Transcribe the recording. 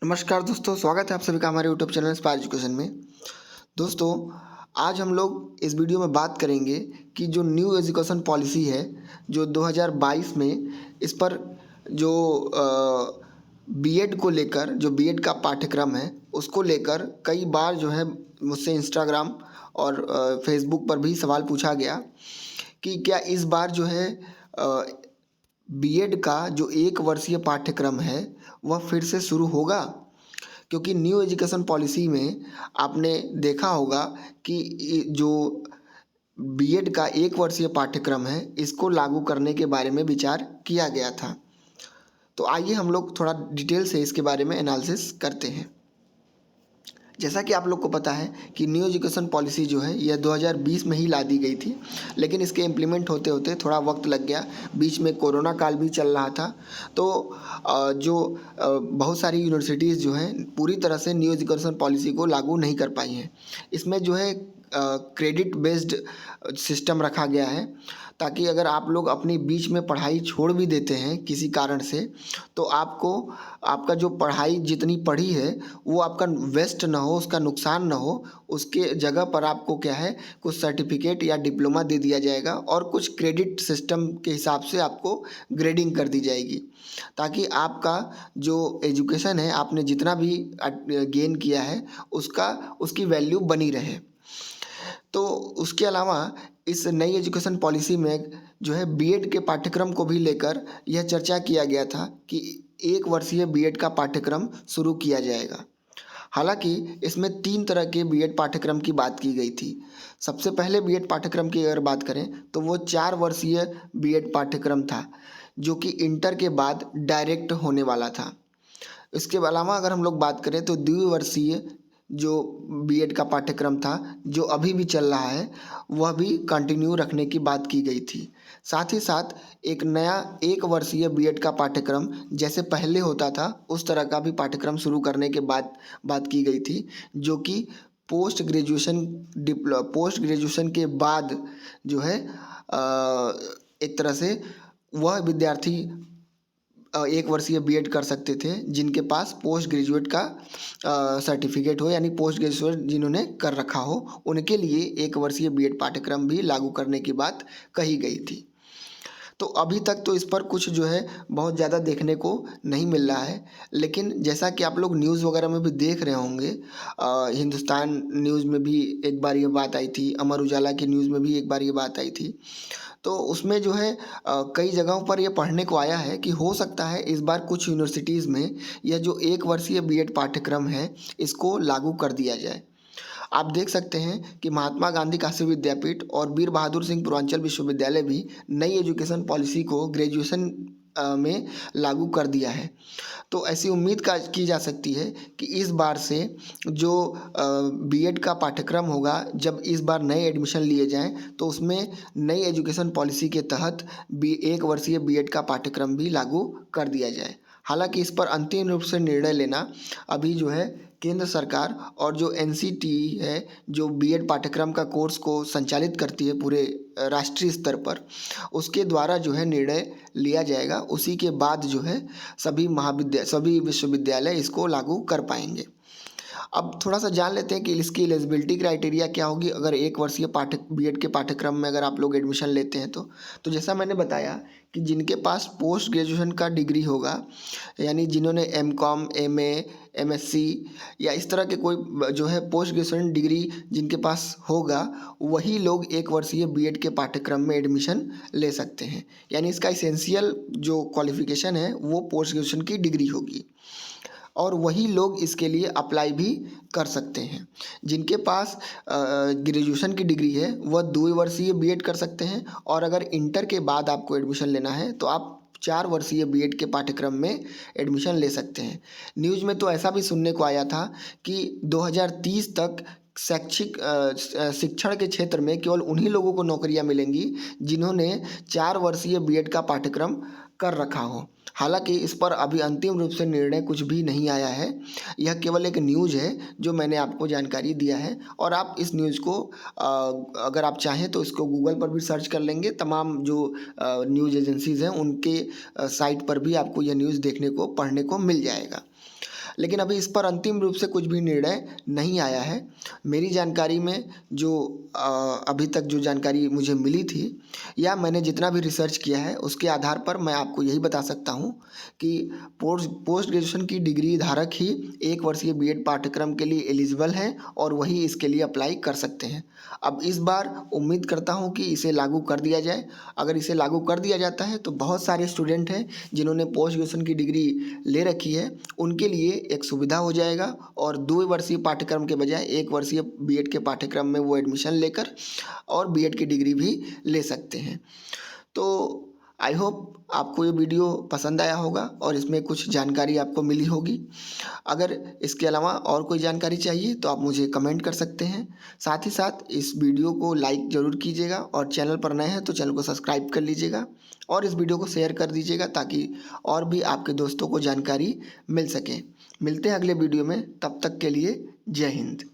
नमस्कार दोस्तों, स्वागत है आप सभी का हमारे यूट्यूब चैनल स्पार एजुकेशन में। दोस्तों, आज हम लोग इस वीडियो में बात करेंगे कि जो न्यू एजुकेशन पॉलिसी है, जो 2022 में इस पर जो बीएड को लेकर जो बीएड का पाठ्यक्रम है, उसको लेकर कई बार जो है मुझसे इंस्टाग्राम और फेसबुक पर भी सवाल पूछा गया कि क्या इस बार जो है बीएड का जो 1 वर्षीय पाठ्यक्रम है वह फिर से शुरू होगा। क्योंकि न्यू एजुकेशन पॉलिसी में आपने देखा होगा कि जो बीएड का 1 वर्षीय पाठ्यक्रम है, इसको लागू करने के बारे में विचार किया गया था। तो आइए हम लोग थोड़ा डिटेल से इसके बारे में एनालिसिस करते हैं। जैसा कि आप लोग को पता है कि न्यू एजुकेशन पॉलिसी जो है यह 2020 में ही ला दी गई थी, लेकिन इसके इम्प्लीमेंट होते होते थोड़ा वक्त लग गया। बीच में कोरोना काल भी चल रहा था, तो बहुत सारी यूनिवर्सिटीज़ जो हैं पूरी तरह से न्यू एजुकेशन पॉलिसी को लागू नहीं कर पाई हैं। इसमें जो है क्रेडिट बेस्ड सिस्टम रखा गया है, ताकि अगर आप लोग अपनी बीच में पढ़ाई छोड़ भी देते हैं किसी कारण से, तो आपको आपका जो पढ़ाई जितनी पढ़ी है वो आपका वेस्ट ना हो, उसका नुकसान ना हो। उसके जगह पर आपको क्या है, कुछ सर्टिफिकेट या डिप्लोमा दे दिया जाएगा और कुछ क्रेडिट सिस्टम के हिसाब से आपको ग्रेडिंग कर दी जाएगी, ताकि आपका जो एजुकेशन है, आपने जितना भी गेन किया है, उसकी वैल्यू बनी रहे। तो उसके अलावा इस नई एजुकेशन पॉलिसी में जो है बीएड के पाठ्यक्रम को भी लेकर यह चर्चा किया गया था कि 1 वर्षीय बीएड का पाठ्यक्रम शुरू किया जाएगा। हालांकि इसमें 3 तरह के बीएड पाठ्यक्रम की बात की गई थी। सबसे पहले बीएड पाठ्यक्रम की अगर बात करें तो वो 4 वर्षीय बीएड पाठ्यक्रम था, जो कि इंटर के बाद डायरेक्ट होने वाला था। इसके अलावा अगर हम लोग बात करें तो द्विवर्षीय जो बीएड का पाठ्यक्रम था, जो अभी भी चल रहा है, वह भी कंटिन्यू रखने की बात की गई थी। साथ ही साथ एक नया 1 वर्षीय बीएड का पाठ्यक्रम जैसे पहले होता था, उस तरह का भी पाठ्यक्रम शुरू करने के बाद बात की गई थी, जो कि पोस्ट ग्रेजुएशन के बाद जो है एक तरह से वह विद्यार्थी 1 वर्षीय बीएड कर सकते थे जिनके पास पोस्ट ग्रेजुएट का सर्टिफिकेट हो, यानी पोस्ट ग्रेजुएट जिन्होंने कर रखा हो, उनके लिए 1 वर्षीय बीएड पाठ्यक्रम भी लागू करने की बात कही गई थी। तो अभी तक तो इस पर कुछ जो है बहुत ज़्यादा देखने को नहीं मिल रहा है, लेकिन जैसा कि आप लोग न्यूज़ वगैरह में भी देख रहे होंगे, हिंदुस्तान न्यूज़ में भी एक बार ये बात आई थी, अमर उजाला की न्यूज़ में भी एक बार ये बात आई थी। तो उसमें जो है कई जगहों पर यह पढ़ने को आया है कि हो सकता है इस बार कुछ यूनिवर्सिटीज़ में यह जो 1 वर्षीय बीएड पाठ्यक्रम है, इसको लागू कर दिया जाए। आप देख सकते हैं कि महात्मा गांधी काशी विद्यापीठ और वीर बहादुर सिंह पूर्वांचल विश्वविद्यालय भी नई एजुकेशन पॉलिसी को ग्रेजुएशन में लागू कर दिया है। तो ऐसी उम्मीद की जा सकती है कि इस बार से जो बीएड का पाठ्यक्रम होगा, जब इस बार नए एडमिशन लिए जाएं, तो उसमें नई एजुकेशन पॉलिसी के तहत 1 वर्षीय बीएड का पाठ्यक्रम भी लागू कर दिया जाए। हालांकि इस पर अंतिम रूप से निर्णय लेना अभी जो है केंद्र सरकार और जो एनसीटीई है, जो बीएड पाठ्यक्रम का कोर्स को संचालित करती है पूरे राष्ट्रीय स्तर पर, उसके द्वारा जो है निर्णय लिया जाएगा। उसी के बाद जो है सभी विश्वविद्यालय इसको लागू कर पाएंगे। अब थोड़ा सा जान लेते हैं कि इसकी एलिजिबिलिटी क्राइटेरिया क्या होगी अगर 1 वर्षीय बीएड के पाठ्यक्रम में अगर आप लोग एडमिशन लेते हैं तो जैसा मैंने बताया कि जिनके पास पोस्ट ग्रेजुएशन का डिग्री होगा, यानी जिन्होंने एमकॉम, एमए, एमएससी या इस तरह के कोई जो है पोस्ट ग्रेजुएशन डिग्री जिनके पास होगा, वही लोग 1 वर्षीय बीएड के पाठ्यक्रम में एडमिशन ले सकते हैं। यानी इसका इसेंशियल जो क्वालिफिकेशन है वो पोस्ट ग्रेजुएशन की डिग्री होगी, और वही लोग इसके लिए अप्लाई भी कर सकते हैं। जिनके पास ग्रेजुएशन की डिग्री है वह 2 वर्षीय बीएड कर सकते हैं, और अगर इंटर के बाद आपको एडमिशन लेना है तो आप 4 वर्षीय बीएड के पाठ्यक्रम में एडमिशन ले सकते हैं। न्यूज़ में तो ऐसा भी सुनने को आया था कि 2030 तक शैक्षिक शिक्षण के क्षेत्र में केवल उन्हीं लोगों को नौकरियां मिलेंगी जिन्होंने 4 वर्षीय बीएड का पाठ्यक्रम कर रखा हो। हालांकि इस पर अभी अंतिम रूप से निर्णय कुछ भी नहीं आया है। यह केवल एक न्यूज़ है जो मैंने आपको जानकारी दिया है, और आप इस न्यूज़ को अगर आप चाहें तो इसको गूगल पर भी सर्च कर लेंगे। तमाम जो न्यूज़ एजेंसीज़ हैं उनके साइट पर भी आपको यह न्यूज़ देखने को, पढ़ने को मिल जाएगा। लेकिन अभी इस पर अंतिम रूप से कुछ भी निर्णय नहीं आया है। मेरी जानकारी में जो अभी तक जो जानकारी मुझे मिली थी या मैंने जितना भी रिसर्च किया है उसके आधार पर मैं आपको यही बता सकता हूँ कि पोस्ट ग्रेजुएशन की डिग्री धारक ही 1 वर्षीय बीएड पाठ्यक्रम के लिए एलिजिबल हैं और वही इसके लिए अप्लाई कर सकते हैं। अब इस बार उम्मीद करता हूँ कि इसे लागू कर दिया जाए। अगर इसे लागू कर दिया जाता है तो बहुत सारे स्टूडेंट हैं जिन्होंने पोस्ट ग्रेजुएशन की डिग्री ले रखी है, उनके लिए एक सुविधा हो जाएगा और 2 वर्षीय पाठ्यक्रम के बजाय 1 वर्षीय बीएड के पाठ्यक्रम में वो एडमिशन लेकर और बीएड की डिग्री भी ले सकते हैं। तो आई होप आपको ये वीडियो पसंद आया होगा और इसमें कुछ जानकारी आपको मिली होगी। अगर इसके अलावा और कोई जानकारी चाहिए तो आप मुझे कमेंट कर सकते हैं। साथ ही साथ इस वीडियो को लाइक ज़रूर कीजिएगा और चैनल पर नए हैं तो चैनल को सब्सक्राइब कर लीजिएगा और इस वीडियो को शेयर कर दीजिएगा ताकि और भी आपके दोस्तों को जानकारी मिल सके। मिलते हैं अगले वीडियो में, तब तक के लिए जय हिंद।